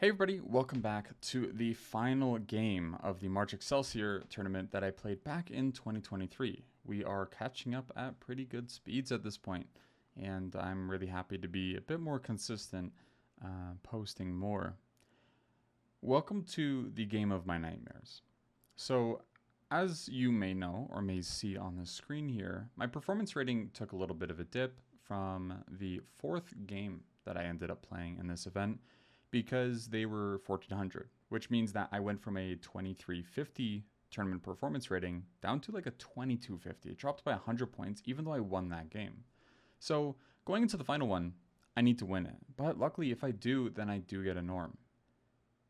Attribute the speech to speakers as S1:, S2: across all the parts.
S1: Hey everybody, welcome back to the final game of the March Excelsior tournament that I played back in 2023. We are catching up at pretty good speeds at this point, and I'm really happy to be a bit more consistent, posting more. Welcome to the game of my nightmares. So, as you may know or may see on the screen here, my performance rating took a little bit of a dip from the fourth game that I ended up playing in this event because they were 1400, which means that I went from a 2350 tournament performance rating down to like a 2250. It dropped by 100 points even though I won that game. So, going into the final one, I need to win it. But luckily, if I do, then I do get a norm.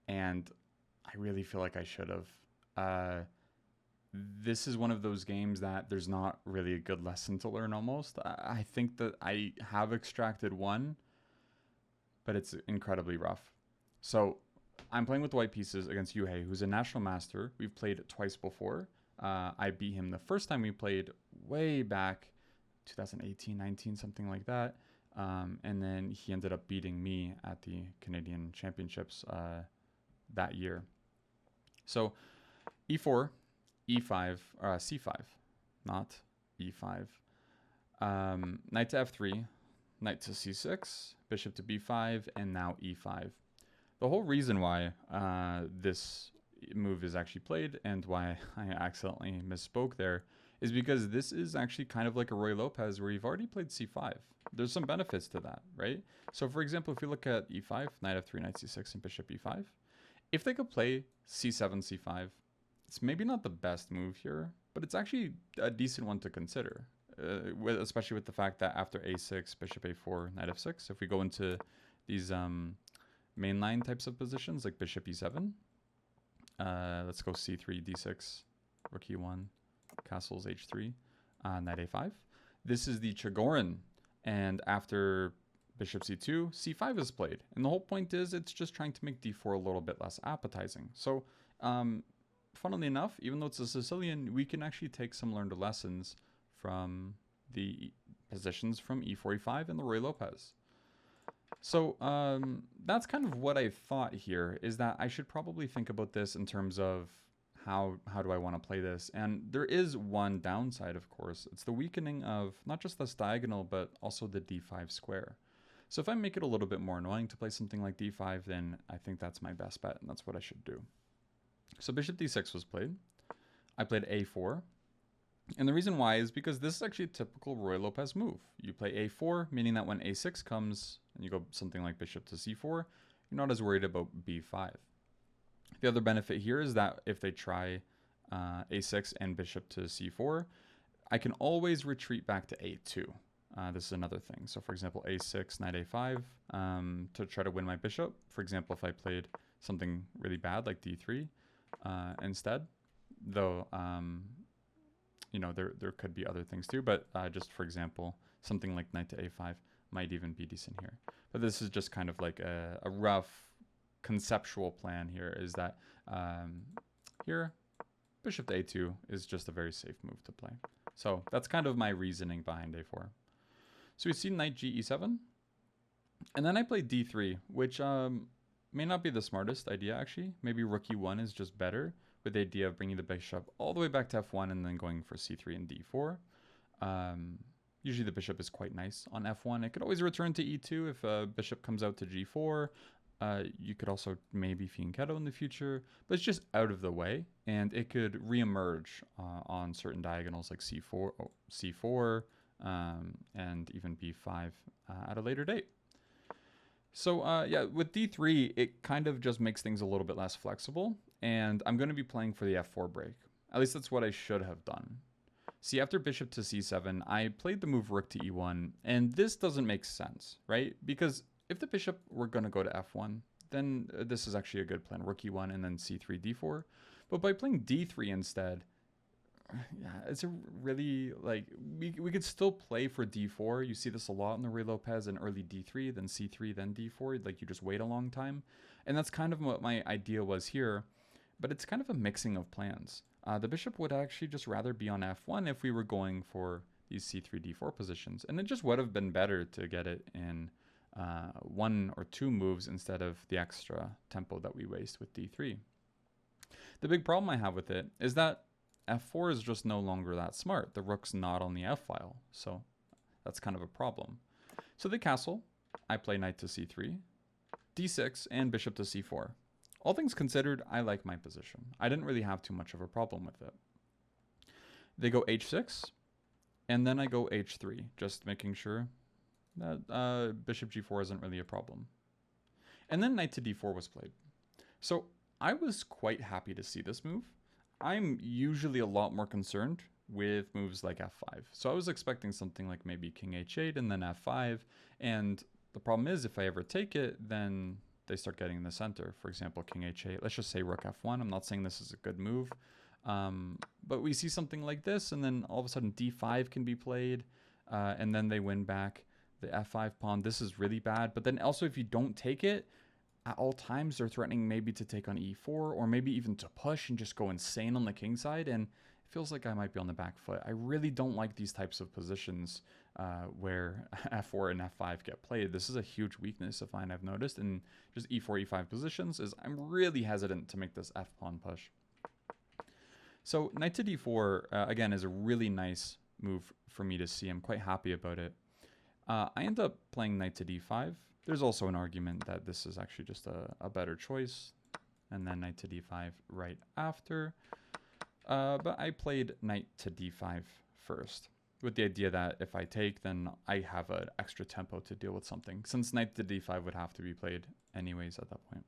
S1: And I really feel like I should have. This is one of those games that there's not really a good lesson to learn almost. I think that I have extracted one, but it's incredibly rough. So I'm playing with the white pieces against Yuhei, who's a national master. We've played twice before. I beat him the first time we played way back, 2018, 19, something like that. And then he ended up beating me at the Canadian Championships that year. So e4, e5, c5, not e5. Knight to f3, knight to c6, bishop to b5, and now e5. The whole reason why this move is actually played and why I accidentally misspoke there is because this is actually kind of like a Ruy Lopez where you've already played c5. There's some benefits to that, right? So for example, if you look at e5, knight f3, knight c6, and bishop e5, if they could play c7, c5, it's maybe not the best move here, but it's actually a decent one to consider, especially with the fact that after a6, bishop a4, knight f6, if we go into these mainline types of positions like bishop e7, let's go c3, d6, rook e1, castles h3, knight a5. This is the Chigorin, and after bishop c2, c5 is played. And the whole point is it's just trying to make d4 a little bit less appetizing. So, funnily enough, even though it's a Sicilian, we can actually take some learned lessons from the positions from e4, e5 and the Ruy Lopez. So that's kind of what I thought here, is that I should probably think about this in terms of how do I want to play this. And there is one downside, of course. It's the weakening of not just this diagonal, but also the d5 square. So if I make it a little bit more annoying to play something like d5, then I think that's my best bet, and that's what I should do. So bishop d6 was played. I played a4. And the reason why is because this is actually a typical Ruy Lopez move. You play a4, meaning that when a6 comes and you go something like bishop to c4, you're not as worried about b5. The other benefit here is that if they try a6 and bishop to c4, I can always retreat back to a2. This is another thing. So for example, a6, knight a5, to try to win my bishop. For example, if I played something really bad like d3 instead, though you know, there could be other things too, but just for example, something like knight to a5 might even be decent here. But this is just kind of like a rough conceptual plan here, is that here, bishop to a2 is just a very safe move to play. So that's kind of my reasoning behind a4. So we see knight g e7, and then I play d3, which may not be the smartest idea actually. Maybe rook e1 is just better, with the idea of bringing the bishop all the way back to f1 and then going for c3 and d4. Usually the bishop is quite nice on f1. It could always return to e2 if a bishop comes out to g4. You could also maybe fianchetto in the future, but it's just out of the way, and it could reemerge on certain diagonals like c4, and even b5 at a later date. So yeah, with d3, it kind of just makes things a little bit less flexible, and I'm going to be playing for the f4 break. At least that's what I should have done. See, after bishop to c7, I played the move rook to e1, and this doesn't make sense, right? Because if the bishop were going to go to f1, then this is actually a good plan, rook e1 and then c3, d4. But by playing d3 instead, yeah, it's a really, like, we could still play for d4. You see this a lot in the Ruy Lopez, and early d3, then c3, then d4. Like, you just wait a long time. And that's kind of what my idea was here. But it's kind of a mixing of plans. The bishop would actually just rather be on f1 if we were going for these c3, d4 positions. And it just would have been better to get it in one or two moves instead of the extra tempo that we waste with d3. The big problem I have with it is that f4 is just no longer that smart. The rook's not on the f-file, so that's kind of a problem. So they castle. I play knight to c3, d6, and bishop to c4. All things considered, I like my position. I didn't really have too much of a problem with it. They go h6, and then I go h3, just making sure that bishop g4 isn't really a problem. And then knight to d4 was played. So I was quite happy to see this move. I'm usually a lot more concerned with moves like f5. So I was expecting something like maybe king h8 and then f5. And the problem is if I ever take it, then they start getting in the center. For example, king h8. Let's just say rook f1. I'm not saying this is a good move. But we see something like this, and then all of a sudden d5 can be played, and then they win back the f5 pawn. This is really bad. But then also if you don't take it, at all times they're threatening maybe to take on e4, or maybe even to push and just go insane on the king side, and it feels like I might be on the back foot. I really don't like these types of positions where f4 and f5 get played. This is a huge weakness of mine I've noticed in just e4, e5 positions, is I'm really hesitant to make this f-pawn push. So knight to d4, again, is a really nice move for me to see. I'm quite happy about it. I end up playing knight to d5. There's also an argument that this is actually just a better choice. And then knight to d5 right after. But I played knight to d5 first, with the idea that if I take, then I have an extra tempo to deal with something, since knight to d5 would have to be played anyways at that point.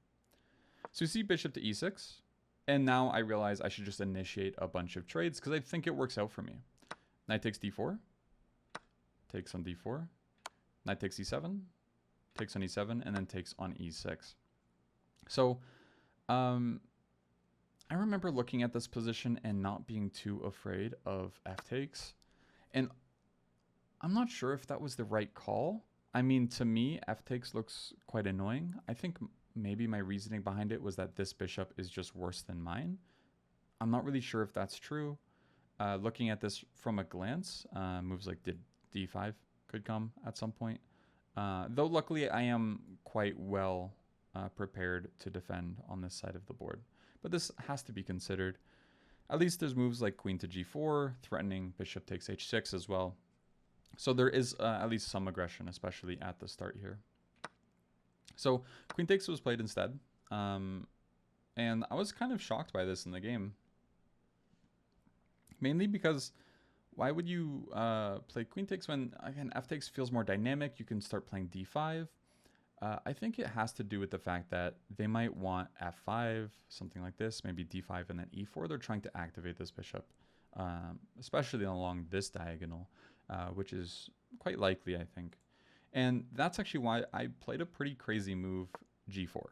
S1: So you see bishop to e6. And now I realize I should just initiate a bunch of trades because I think it works out for me. Knight takes d4, takes on d4, knight takes e7, takes on e7, and then takes on e6. So I remember looking at this position and not being too afraid of f takes. And I'm not sure if that was the right call. I mean, to me, f takes looks quite annoying. I think maybe my reasoning behind it was that this bishop is just worse than mine. I'm not really sure if that's true. Looking at this from a glance, moves like d5 could come at some point. Though luckily I am quite well prepared to defend on this side of the board. But this has to be considered. At least there's moves like queen to g4, threatening bishop takes h6 as well. So there is at least some aggression, especially at the start here. So queen takes was played instead. And I was kind of shocked by this in the game. Mainly because why would you play queen takes when, again, f takes feels more dynamic. You can start playing d5. I think it has to do with the fact that they might want f5, something like this, maybe d5 and then e4. They're trying to activate this bishop, especially along this diagonal, which is quite likely, I think. And that's actually why I played a pretty crazy move, g4.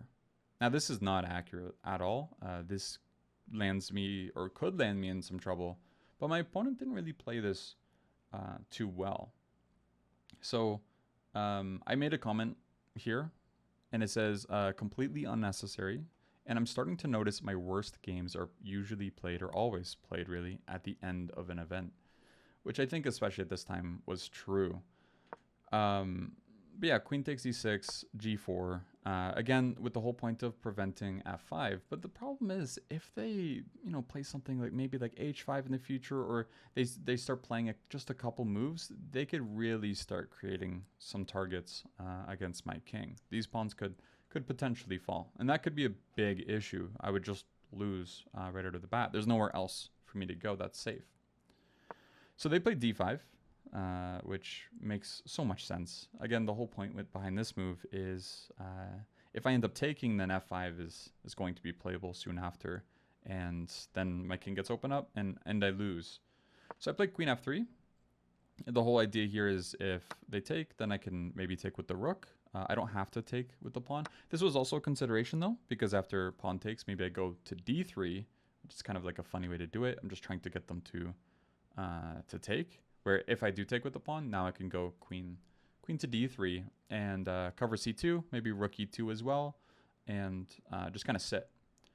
S1: Now, this is not accurate at all. This lands me, or could land me in some trouble, but my opponent didn't really play this too well. So I made a comment here, and it says, completely unnecessary. And I'm starting to notice my worst games are usually played, or always played really, at the end of an event, which I think especially at this time was true. But yeah, queen takes e6, g4, again, with the whole point of preventing f5. But the problem is, if they, play something like maybe like h5 in the future, or they start playing just a couple moves, they could really start creating some targets against my king. These pawns could potentially fall, and that could be a big issue. I would just lose right out of the bat. There's nowhere else for me to go that's safe. So they played d5. Which makes so much sense. Again, the whole point behind this move is if I end up taking, then f5 is going to be playable soon after, and then my king gets opened up and I lose. So I play queen f3. The whole idea here is if they take, then I can maybe take with the rook. I don't have to take with the pawn. This was also a consideration though, because after pawn takes, maybe I go to d3, which is kind of like a funny way to do it. I'm just trying to get them to take. Where if I do take with the pawn, now I can go queen to d3 and cover c2, maybe rook e2 as well, and just kind of sit,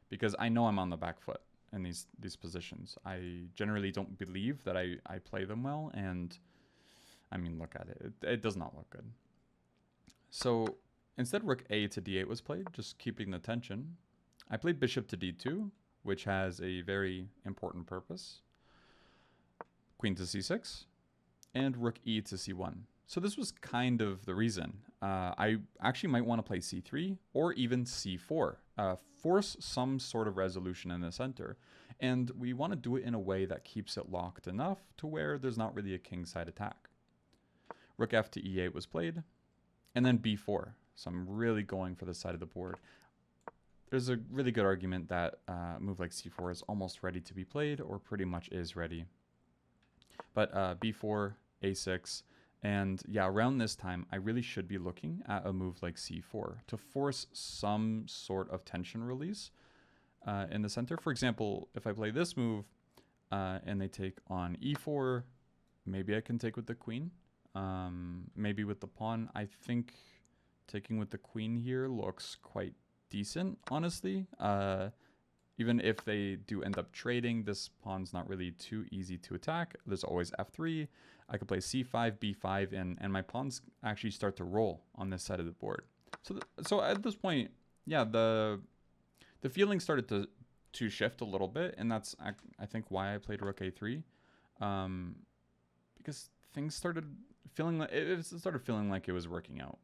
S1: because I know I'm on the back foot in these positions. I generally don't believe that I play them well, and I mean, look at it. It does not look good. So instead rook a to d8 was played, just keeping the tension. I played bishop to d2, which has a very important purpose. Queen to c6, and rook e to c1. So this was kind of the reason. I actually might want to play c3 or even c4. Force some sort of resolution in the center. And we want to do it in a way that keeps it locked enough to where there's not really a kingside attack. Rook f to e8 was played, and then b4. So I'm really going for the side of the board. There's a really good argument that a move like c4 is almost ready to be played, or pretty much is ready. But b4, a6, and yeah, around this time, I really should be looking at a move like c4 to force some sort of tension release in the center. For example, if I play this move and they take on e4, maybe I can take with the queen. Maybe with the pawn. I think taking with the queen here looks quite decent, honestly. Even if they do end up trading, this pawn's not really too easy to attack. There's always f3. I could play c5, b5, and my pawns actually start to roll on this side of the board. So at this point, yeah, the feeling started to shift a little bit, and that's I think why I played rook a3, because things started feeling like it started feeling like it was working out.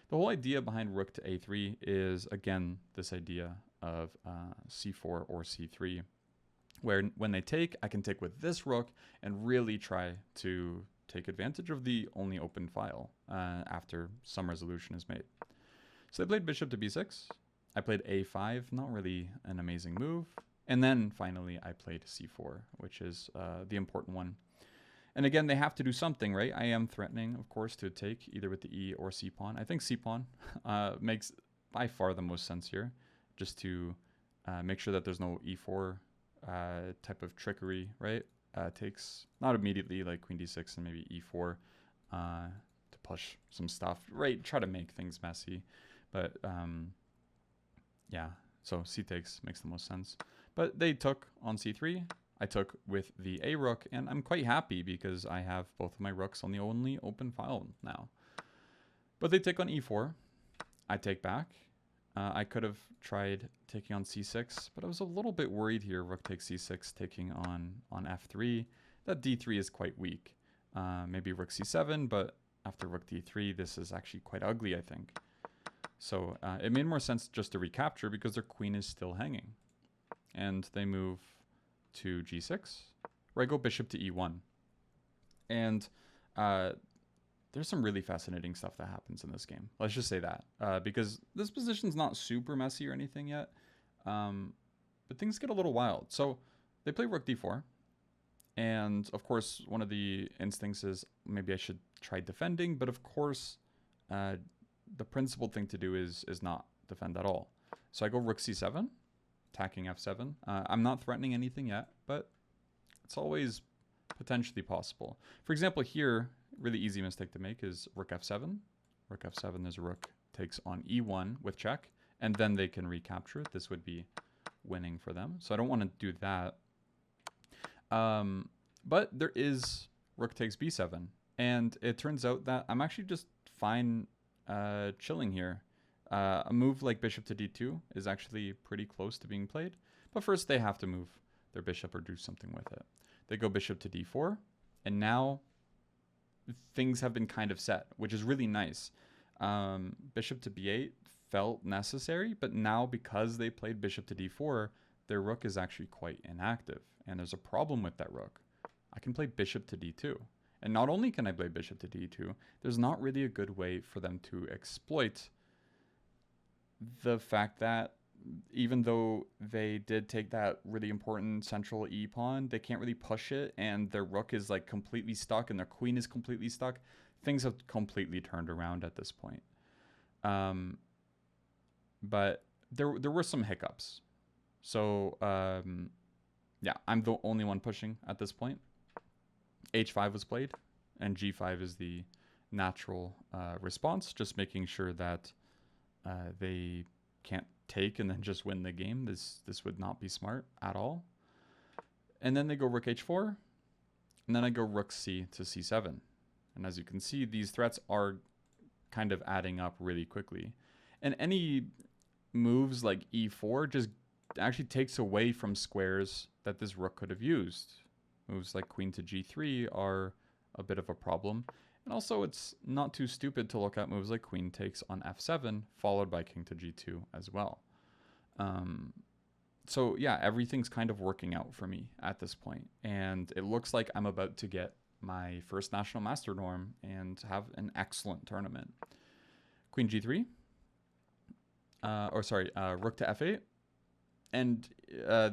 S1: The whole idea behind rook to a3 is, again, this idea of c4 or c3, where when they take, I can take with this rook and really try to take advantage of the only open file after some resolution is made. So they played bishop to b6. I played a5, not really an amazing move. And then finally I played c4, which is the important one. And again, they have to do something, right? I am threatening, of course, to take either with the e or c pawn. I think c pawn makes by far the most sense here, just to make sure that there's no e4 type of trickery, right? Takes, not immediately, like queen d6 and maybe e4 to push some stuff, right? Try to make things messy. But yeah, so c takes makes the most sense. But they took on c3. I took with the a rook, and I'm quite happy because I have both of my rooks on the only open file now. But they take on e4. I take back. I could have tried taking on c6, but I was a little bit worried here. Rook takes c6, taking on f3. That d3 is quite weak. Maybe rook c7, but after rook d3, this is actually quite ugly, I think. So it made more sense just to recapture because their queen is still hanging. And they move to g6, where I go bishop to e1. And there's some really fascinating stuff that happens in this game. Let's just say that. Because this position's not super messy or anything yet. But things get a little wild. So they play rook d4. And of course, one of the instincts is maybe I should try defending. But of course, the principled thing to do is not defend at all. So I go rook c7. Attacking f7. I'm not threatening anything yet, but it's always potentially possible. For example, here, really easy mistake to make is rook f7. Rook f7 is rook takes on e1 with check, and then they can recapture it. This would be winning for them. So I don't want to do that. But there is rook takes b7, and it turns out that I'm actually just fine chilling here. A move like bishop to d2 is actually pretty close to being played. But first they have to move their bishop or do something with it. They go bishop to d4. And now things have been kind of set, which is really nice. Bishop to b8 felt necessary. But now because they played bishop to d4, their rook is actually quite inactive. And there's a problem with that rook. I can play bishop to d2. And not only can I play bishop to d2, there's not really a good way for them to exploit the fact that even though they did take that really important central e pawn, they can't really push it, and their rook is like completely stuck and their queen is completely stuck. Things have completely turned around at this point. But there were some hiccups. So yeah, I'm the only one pushing at this point. h5 was played, and g5 is the natural response, just making sure that they can't take and then just win the game. This would not be smart at all. And then they go rook h4, and then I go rook c to c7. And as you can see, these threats are kind of adding up really quickly. And any moves like e4 just actually takes away from squares that this rook could have used. Moves like queen to g3 are a bit of a problem. And also it's not too stupid to look at moves like queen takes on f7, followed by king to g2 as well. So yeah, everything's kind of working out for me at this point. And it looks like I'm about to get my first National Master Norm and have an excellent tournament. Queen g3. Rook to f8. And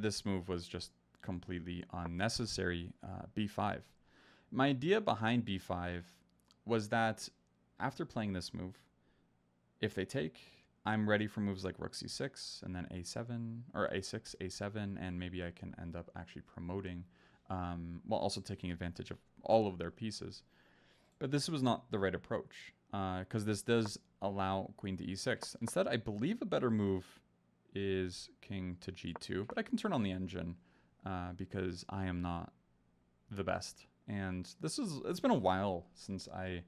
S1: this move was just completely unnecessary. b5. My idea behind b5 was that after playing this move, if they take, I'm ready for moves like rook c6 and then a7 or a6, a7, and maybe I can end up actually promoting while also taking advantage of all of their pieces. But this was not the right approach because this does allow queen to e6. Instead, I believe a better move is king to g2, but I can turn on the engine because I am not the best. And it's been a while since I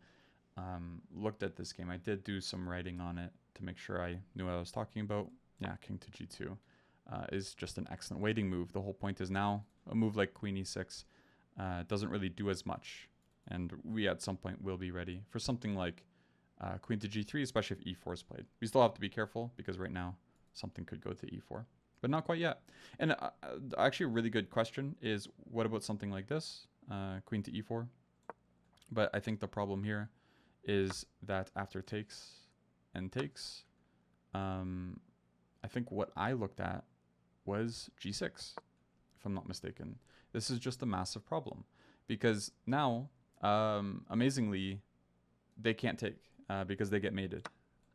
S1: looked at this game. I did do some writing on it to make sure I knew what I was talking about. Yeah, king to g2 is just an excellent waiting move. The whole point is now a move like queen e6 doesn't really do as much. And we at some point will be ready for something like queen to g3, especially if e4 is played. We still have to be careful because right now something could go to e4, but not quite yet. And actually a really good question is, what about something like this? Queen to e4. But I think the problem here is that after takes and takes, I think what I looked at was g6, if I'm not mistaken. This is just a massive problem because now, amazingly, they can't take because they get mated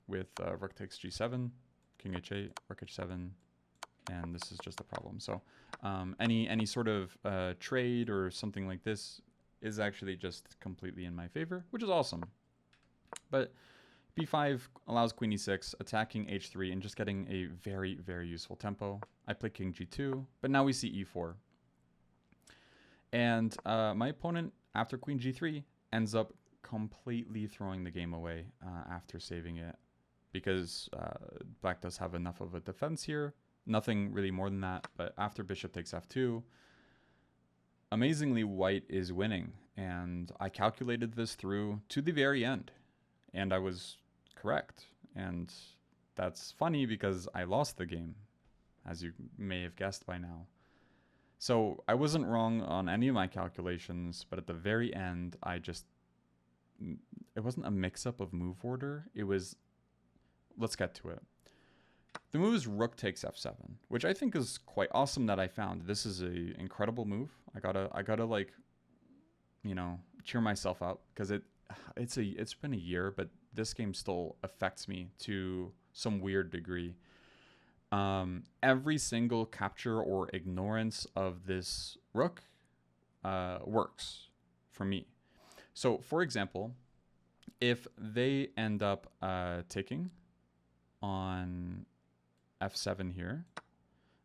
S1: with rook takes g7, king h8, rook h7, and this is just a problem. So any sort of trade or something like this is actually just completely in my favor, which is awesome. But b5 allows queen e6, attacking h3, and just getting a very, very useful tempo. I play king g2, but now we see e4. And my opponent, after queen g3, ends up completely throwing the game away after saving it, because black does have enough of a defense here. Nothing really more than that, but after bishop takes f2, amazingly white is winning, and I calculated this through to the very end, and I was correct. And that's funny because I lost the game, as you may have guessed by now. So I wasn't wrong on any of my calculations, but at the very end, it wasn't a mix-up of move order. It was, let's get to it. The move is rook takes f7, which I think is quite awesome that I found. This is a incredible move. I gotta like, you know, cheer myself up because it's been a year, but this game still affects me to some weird degree. Every single capture or ignorance of this rook works for me. So, for example, if they end up taking on f7 here,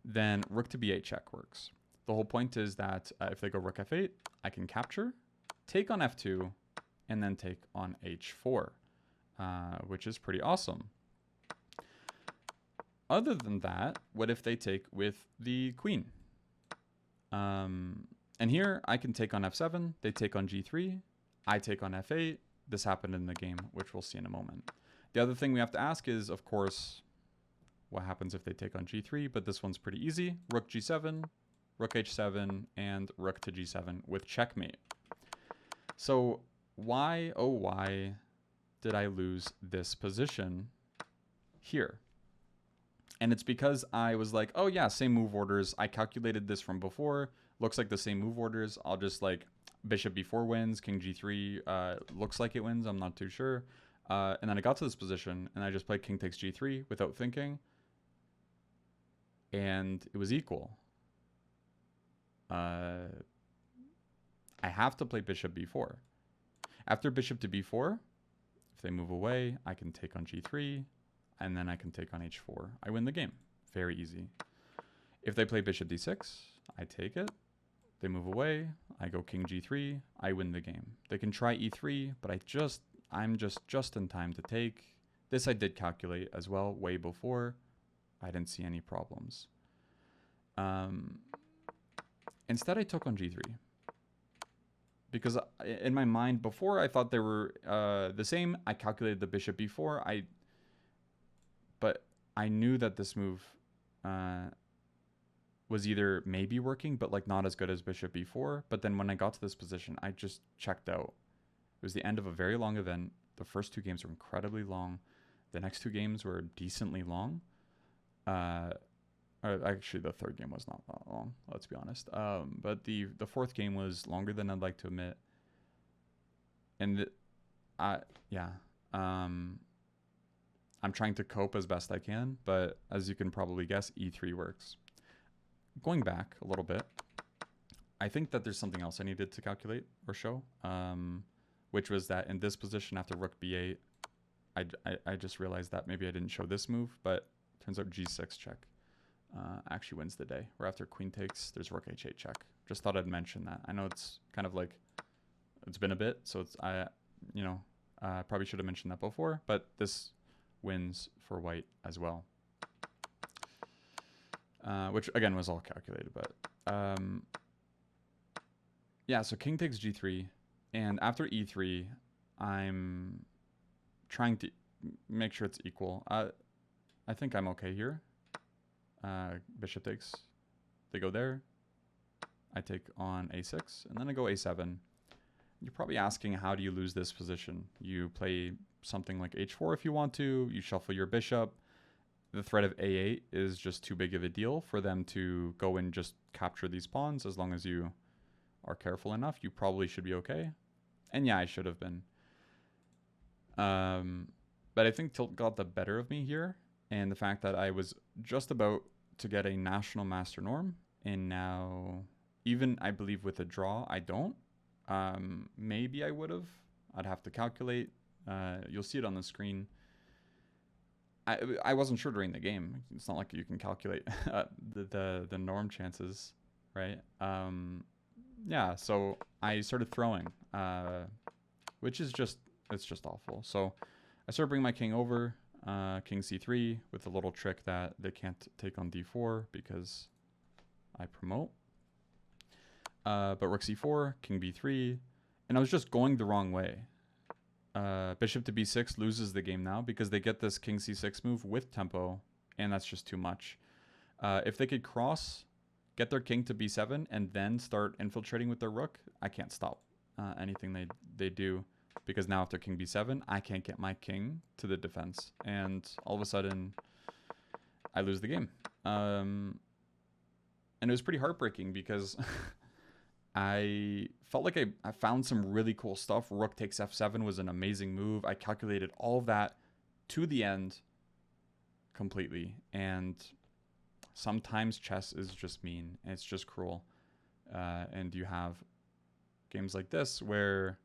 S1: then rook to b8 check works. The whole point is that if they go rook f8, I can capture, take on f2, and then take on h4, which is pretty awesome. Other than that, what if they take with the queen? And here I can take on f7, they take on g3, I take on f8. This happened in the game, which we'll see in a moment. The other thing we have to ask is, of course, what happens if they take on g3, but this one's pretty easy. Rook g7, rook h7, and rook to g7 with checkmate. So why, oh why, did I lose this position here? And it's because I was like, oh yeah, same move orders. I calculated this from before. Looks like the same move orders. I'll just like bishop b4 wins, king g3 looks like it wins. I'm not too sure. And then I got to this position and I just played king takes g3 without thinking. And it was equal. I have to play bishop b4. After bishop to b4, if they move away, I can take on g3. And then I can take on h4. I win the game. Very easy. If they play bishop d6, I take it. They move away. I go king g3. I win the game. They can try e3, but I just I'm just in time to take. This I did calculate as well way before. I didn't see any problems. Instead, I took on g3. Because in my mind, before I thought they were the same. I calculated the bishop b4. But I knew that this move was either maybe working, but like not as good as bishop b4. But then when I got to this position, I just checked out. It was the end of a very long event. The first 2 games were incredibly long. The next 2 games were decently long. Actually, the 3rd game was not that long, let's be honest. But the 4th game was longer than I'd like to admit. And yeah. I'm trying to cope as best I can, but as you can probably guess, e3 works. Going back a little bit, I think that there's something else I needed to calculate or show, which was that in this position after rook b8, I just realized that maybe I didn't show this move, but turns out g6 check actually wins the day. Where after queen takes, there's rook h8 check. Just thought I'd mention that. I know it's kind of like, it's been a bit, so it's, probably should have mentioned that before, but this wins for white as well. Which again was all calculated, but yeah, so king takes g3, and after e3, I'm trying to make sure it's equal. I think I'm okay here. Bishop takes, they go there. I take on a6, and then I go a7. You're probably asking, how do you lose this position? You play something like h4 if you want to, you shuffle your bishop. The threat of a8 is just too big of a deal for them to go and just capture these pawns. As long as you are careful enough, you probably should be okay. And yeah, I should have been. But I think tilt got the better of me here, and the fact that I was just about to get a national master norm, and now even I believe with a draw I don't. Maybe I would have. I'd have to calculate. You'll see it on the screen. I wasn't sure during the game. It's not like you can calculate the norm chances, right? Yeah, so I started throwing, which is it's just awful. So I started bringing my king over, king c3 with a little trick that they can't take on d4 because I promote. But rook c4, king b3, and I was just going the wrong way. Bishop to b6 loses the game now because they get this king c6 move with tempo, and that's just too much. If they could cross, get their king to b7, and then start infiltrating with their rook, I can't stop anything they do, because now after king b7, I can't get my king to the defense, and all of a sudden, I lose the game. And it was pretty heartbreaking because I felt like I found some really cool stuff. Rook takes f7 was an amazing move. I calculated all of that to the end completely. And sometimes chess is just mean. And it's just cruel. And you have games like this where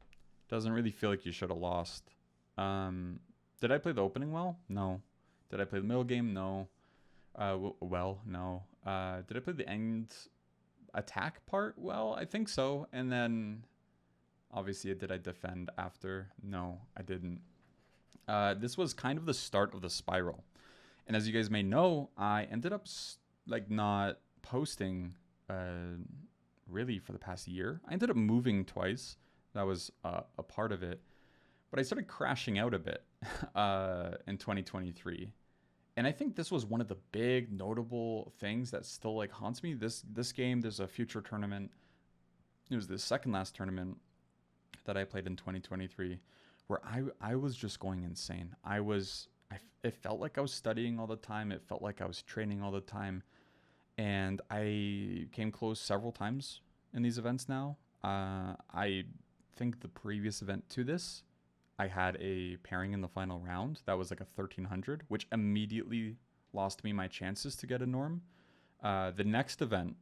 S1: it doesn't really feel like you should have lost. Did I play the opening well? No. Did I play the middle game? No. Well, no. Did I play the end attack part well? I think so. And then obviously, did I defend after? No, I didn't. This was kind of the start of the spiral, and as you guys may know, I ended up like not posting really for the past year. I ended up moving twice. That was a part of it, but I started crashing out a bit in 2023. And I think this was one of the big notable things that still like haunts me. This game, there's a future tournament. It was the second last tournament that I played in 2023 where I was just going insane. It felt like I was studying all the time. It felt like I was training all the time. And I came close several times in these events now. I think the previous event to this, I had a pairing in the final round that was like a 1300, which immediately lost me my chances to get a norm. The next event,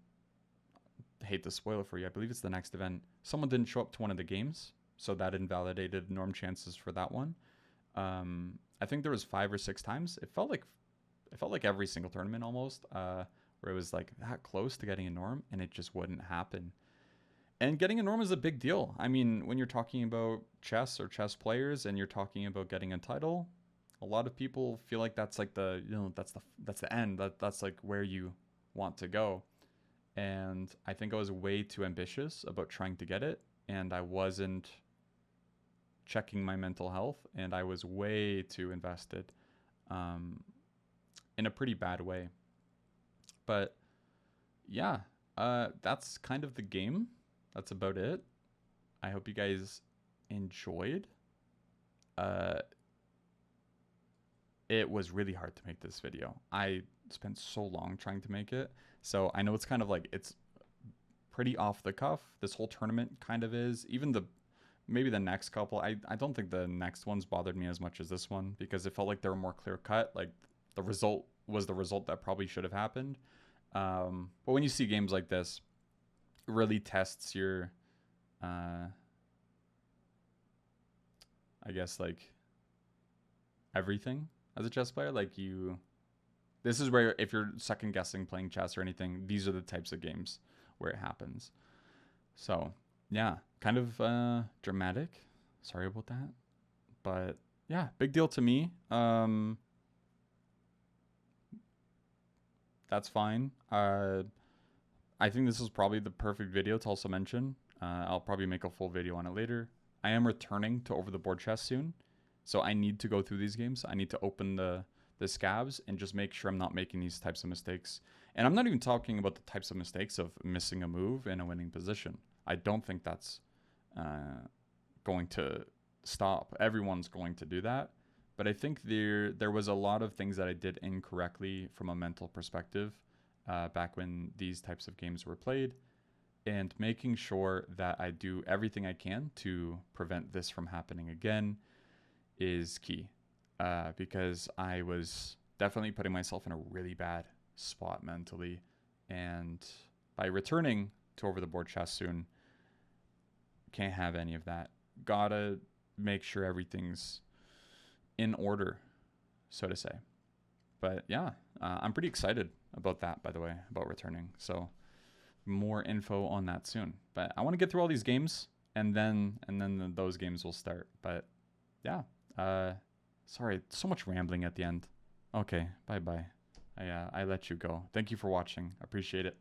S1: I hate to spoil it for you, I believe it's the next event, someone didn't show up to one of the games, so that invalidated norm chances for that one. I think there was 5 or 6 times. It felt like every single tournament almost, where it was like that close to getting a norm, and it just wouldn't happen. And getting a norm is a big deal. I mean, when you're talking about chess or chess players and you're talking about getting a title, a lot of people feel like that's like the, that's the end. That's like where you want to go. And I think I was way too ambitious about trying to get it, and I wasn't checking my mental health, and I was way too invested, um, in a pretty bad way. But yeah, that's kind of the game. That's about it. I hope you guys enjoyed. Uh, it was really hard to make this video. I spent so long trying to make it. So I know it's kind of like, it's pretty off the cuff. This whole tournament kind of is. Even maybe the next couple, I don't think the next ones bothered me as much as this one, because it felt like they were more clear cut. Like the result was the result that probably should have happened. But when you see games like this, it really tests your, I guess, like everything as a chess player. Like this is where, if you're second guessing playing chess or anything, these are the types of games where it happens. So yeah, kind of dramatic. Sorry about that. But yeah, big deal to me. That's fine. I think this is probably the perfect video to also mention. I'll probably make a full video on it later. I am returning to Over the Board Chess soon, so I need to go through these games. I need to open the scabs and just make sure I'm not making these types of mistakes. And I'm not even talking about the types of mistakes of missing a move in a winning position. I don't think that's going to stop. Everyone's going to do that. But I think there was a lot of things that I did incorrectly from a mental perspective back when these types of games were played, and making sure that I do everything I can to prevent this from happening again is key, because I was definitely putting myself in a really bad spot mentally. And by returning to Over the Board Chess soon, can't have any of that. Gotta make sure everything's in order, so to say. But yeah, I'm pretty excited about that, by the way, about returning. So more info on that soon. But I want to get through all these games, and then those games will start. But yeah, sorry, so much rambling at the end. Okay, bye bye. I let you go. Thank you for watching. Appreciate it.